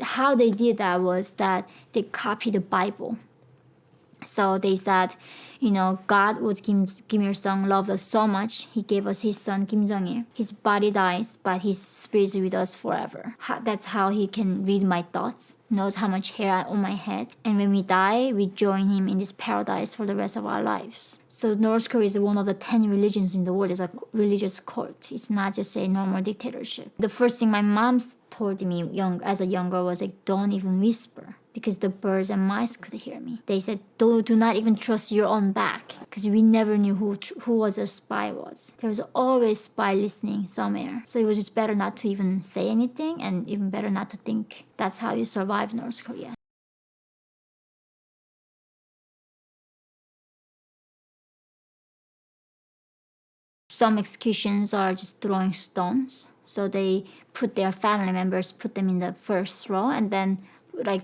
how they did that was that they copied the Bible. So they said, God would Kim Il-sung loved us so much, he gave us his son Kim Jong-il. His body dies, but his spirit is with us forever. That's how he can read my thoughts, knows how much hair I on my head. And when we die, we join him in this paradise for the rest of our lives. So North Korea is one of the 10 religions in the world. It's a religious cult. It's not just a normal dictatorship. The first thing my mom told me as a young girl was like, don't even whisper, because the birds and mice could hear me. They said, do not even trust your own back, because we never knew who was a spy was. There was always spy listening somewhere. So it was just better not to even say anything, and even better not to think. That's how you survive North Korea. Some executions are just throwing stones. So they put their family members, put them in the first row, and then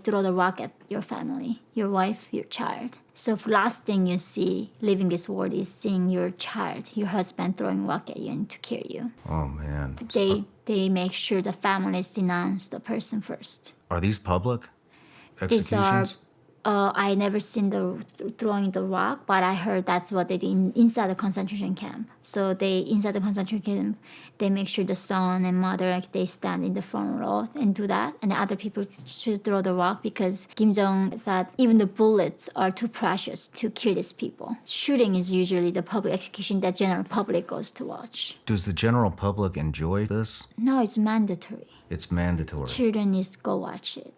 throw the rock at your family, your wife, your child. So last thing you see leaving this world is seeing your child, your husband throwing rock at you and to kill you. Oh, man. They make sure the families denounce the person first. Are these public These are, executions? I never seen the throwing the rock, but I heard that's what they did inside the concentration camp. So inside the concentration camp, they make sure the son and mother, they stand in the front row and do that, and the other people should throw the rock, because Kim Jong said even the bullets are too precious to kill these people. Shooting is usually the public execution that general public goes to watch. Does the general public enjoy this? No, it's mandatory. It's mandatory. Children need to go watch it.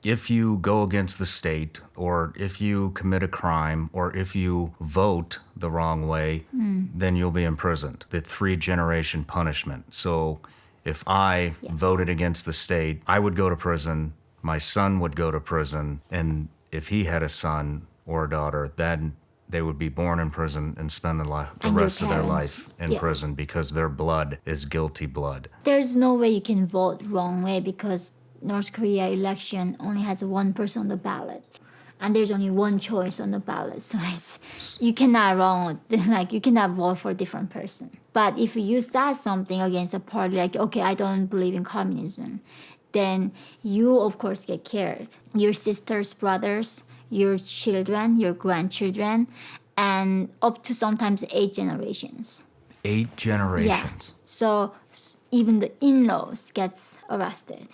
If you go against the state, or if you commit a crime, or if you vote the wrong way, then you'll be imprisoned. The 3-generation punishment. So if I voted against the state, I would go to prison, my son would go to prison, and if he had a son or a daughter, then they would be born in prison and spend the rest of their life in prison, because their blood is guilty blood. There's no way you can vote wrong way, because North Korea election only has one person on the ballot, and there's only one choice on the ballot. So you cannot you cannot vote for a different person. But if you said something against a party, like, okay, I don't believe in communism, then you of course get killed. Your sisters, brothers, your children, your grandchildren, and up to sometimes 8 generations. 8 generations. Yeah. So even the in-laws gets arrested.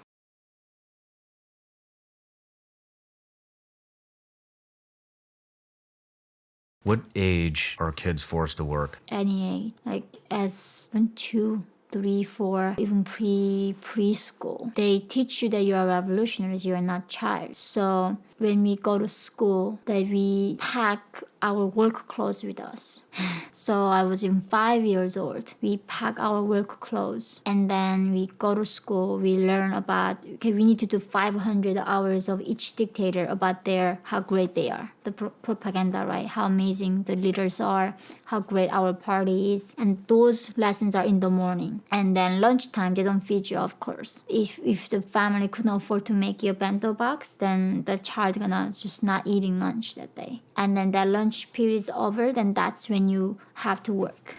What age are kids forced to work? Any age, like as 1, 2, 3, 4, even preschool. They teach you that you are revolutionaries, you are not child. So when we go to school, that we pack our work clothes with us. So I was even 5 years old. We pack our work clothes, and then we go to school. We learn about, we need to do 500 hours of each dictator, about how great they are. The propaganda, right? How amazing the leaders are, how great our party is. And those lessons are in the morning. And then lunchtime, they don't feed you, of course. If the family couldn't afford to make you a bento box, then the child gonna just not eating lunch that day. And then that lunch period is over, then that's when you have to work.